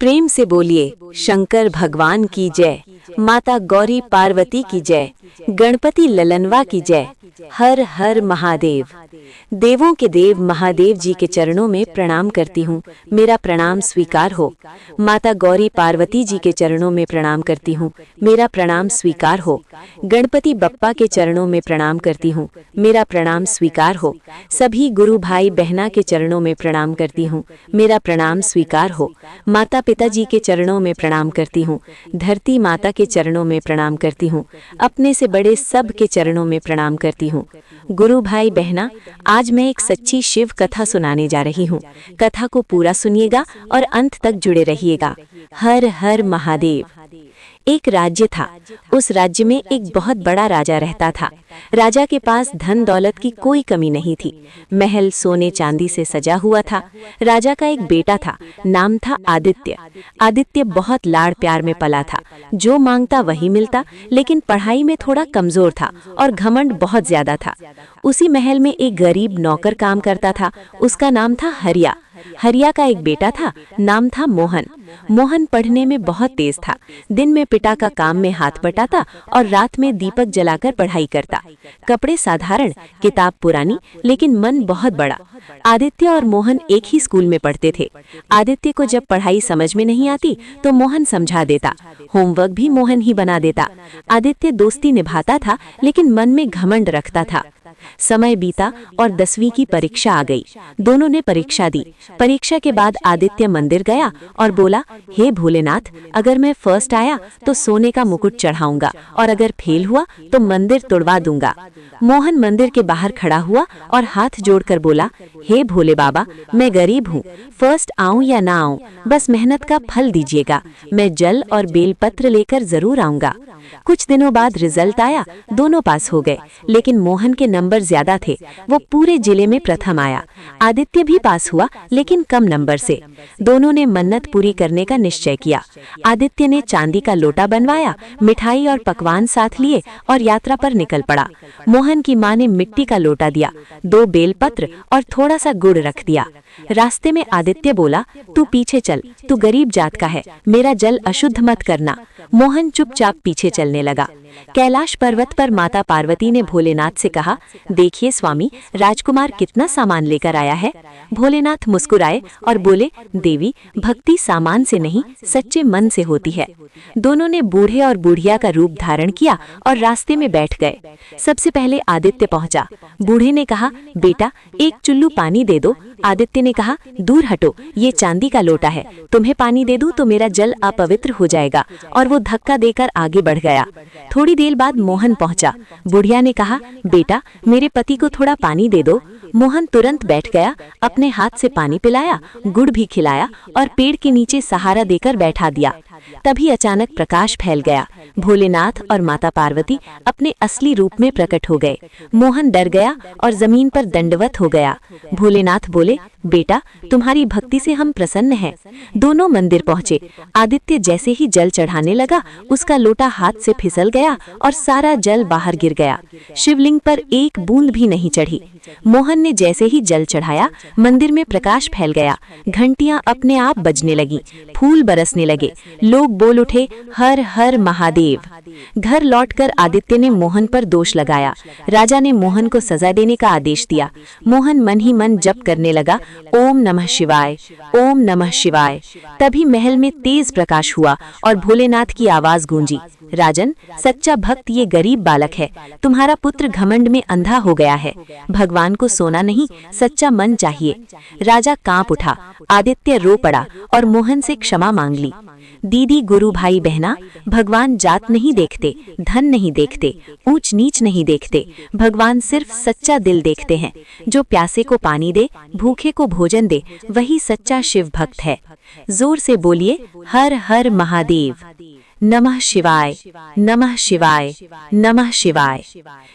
प्रेम से बोलिए शंकर भगवान की जय, माता गौरी पार्वती की जय, गणपति ललनवा की जय। हर हर महादेव। देवों के देव महादेव जी के चरणों में प्रणाम करती हूँ, मेरा प्रणाम स्वीकार हो। माता गौरी पार्वती जी के चरणों में प्रणाम करती हूँ, मेरा प्रणाम स्वीकार हो। गणपति बप्पा के चरणों में प्रणाम करती हूँ, मेरा प्रणाम स्वीकार हो। सभी गुरु भाई बहना के चरणों में प्रणाम करती हूँ, मेरा प्रणाम स्वीकार हो। माता पिताजी के चरणों में प्रणाम करती हूँ, धरती माता के चरणों में प्रणाम करती हूँ, अपने से बड़े सब के चरणों में प्रणाम करती हूँ। गुरु भाई बहना, आज मैं एक सच्ची शिव कथा सुनाने जा रही हूँ। कथा को पूरा सुनिएगा और अंत तक जुड़े रहिएगा। हर हर महादेव। एक राज्य था। उस राज्य में एक बहुत बड़ा राजा रहता था। राजा के पास धन दौलत की कोई कमी नहीं थी। महल सोने चांदी से सजा हुआ था। राजा का एक बेटा था, नाम था आदित्य। आदित्य बहुत लाड़ प्यार में पला था, जो मांगता वही मिलता, लेकिन पढ़ाई में थोड़ा कमजोर था और घमंड बहुत ज्यादा था। उसी महल में एक गरीब नौकर काम करता था, उसका नाम था हरिया। हरिया का एक बेटा था, नाम था मोहन। मोहन पढ़ने में बहुत तेज था। दिन में पिता का काम में हाथ बटाता और रात में दीपक जलाकर पढ़ाई करता। कपड़े साधारण, किताब पुरानी, लेकिन मन बहुत बड़ा। आदित्य और मोहन एक ही स्कूल में पढ़ते थे। आदित्य को जब पढ़ाई समझ में नहीं आती तो मोहन समझा देता, होमवर्क भी मोहन ही बना देता। आदित्य दोस्ती निभाता था, लेकिन मन में घमंड रखता था। समय बीता और 10वीं की परीक्षा आ गई। दोनों ने परीक्षा दी। परीक्षा के बाद आदित्य मंदिर गया और बोला, हे भोलेनाथ, अगर मैं फर्स्ट आया तो सोने का मुकुट चढ़ाऊंगा और अगर फेल हुआ तो मंदिर तोड़वा दूंगा। मोहन मंदिर के बाहर खड़ा हुआ और हाथ जोड़कर बोला, हे भोले बाबा, मैं गरीब हूँ, फर्स्ट आऊं या ना आऊं, बस मेहनत का फल दीजिएगा। मैं जल और बेलपत्र लेकर जरूर आऊंगा। कुछ दिनों बाद रिजल्ट आया, दोनों पास हो गए, लेकिन मोहन के नंबर ज्यादा थे, वो पूरे जिले में प्रथम आया। आदित्य भी पास हुआ, लेकिन कम नंबर से। दोनों ने मन्नत पूरी करने का निश्चय किया। आदित्य ने चांदी का लोटा बनवाया, मिठाई और पकवान साथ लिए और यात्रा पर निकल पड़ा। मोहन की माँ ने मिट्टी का लोटा दिया, 2 बेलपत्र और थोड़ा सा गुड़ रख दिया। रास्ते में आदित्य बोला, तू पीछे चल, तू गरीब जात का है, मेरा जल अशुद्ध मत करना। मोहन चुपचाप पीछे चलने लगा। कैलाश पर्वत पर माता पार्वती ने भोलेनाथ से कहा, देखिए स्वामी, राजकुमार कितना सामान लेकर आया है। भोलेनाथ मुस्कुराए और बोले, देवी, भक्ति सामान से नहीं, सच्चे मन से होती है। दोनों ने बूढ़े और बूढ़िया का रूप धारण किया और रास्ते में बैठ गए। सबसे पहले आदित्य पहुंचा। बूढ़े ने कहा, बेटा, एक चुल्लू पानी दे दो। आदित्य ने कहा, दूर हटो, ये चांदी का लोटा है, तुम्हें पानी दे दूं तो मेरा जल अपवित्र हो जाएगा। और वो धक्का देकर आगे बढ़ गया। थोड़ी देर बाद मोहन पहुंचा। बुढ़िया ने कहा, बेटा, मेरे पति को थोड़ा पानी दे दो। मोहन तुरंत बैठ गया, अपने हाथ से पानी पिलाया, गुड़ भी खिलाया और पेड़ के नीचे सहारा देकर बैठा दिया। तभी अचानक प्रकाश फैल गया। भोलेनाथ और माता पार्वती अपने असली रूप में प्रकट हो गए। मोहन डर गया और जमीन पर दंडवत हो गया। भोलेनाथ बोले, बेटा, तुम्हारी भक्ति से हम प्रसन्न हैं। दोनों मंदिर पहुँचे। आदित्य जैसे ही जल चढ़ाने लगा, उसका लोटा हाथ से फिसल गया और सारा जल बाहर गिर गया। शिवलिंग पर एक बूंद भी नहीं चढ़ी। मोहन ने जैसे ही जल चढ़ाया, मंदिर में प्रकाश फैल गया। घंटियां अपने आप बजने लगी, फूल बरसने लगे, लोग बोल उठे, हर हर महादेव। घर लौटकर आदित्य ने मोहन पर दोष लगाया। राजा ने मोहन को सजा देने का आदेश दिया। मोहन मन ही मन जप करने लगा, ओम नमः शिवाय, ओम नमः शिवाय। तभी महल में तेज प्रकाश हुआ और भोलेनाथ की आवाज गूंजी, राजन, सच्चा भक्त ये गरीब बालक है। तुम्हारा पुत्र घमंड में अंधा हो गया है। भगवान को सोना नहीं, सच्चा मन चाहिए। राजा कांप उठा। आदित्य रो पड़ा और मोहन से क्षमा मांग ली। दीदी, गुरु भाई बहना, भगवान जात नहीं देखते, धन नहीं देखते, ऊंच नीच नहीं देखते। भगवान सिर्फ सच्चा दिल देखते हैं। जो प्यासे को पानी दे, भूखे को भोजन दे, वही सच्चा शिव भक्त है। जोर से बोलिए, हर हर महादेव। नमः शिवाय, नमः शिवाय, नमः शिवाय।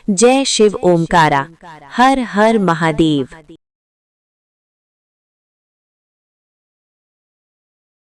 जय शिव ओमकारा। हर हर महादेव।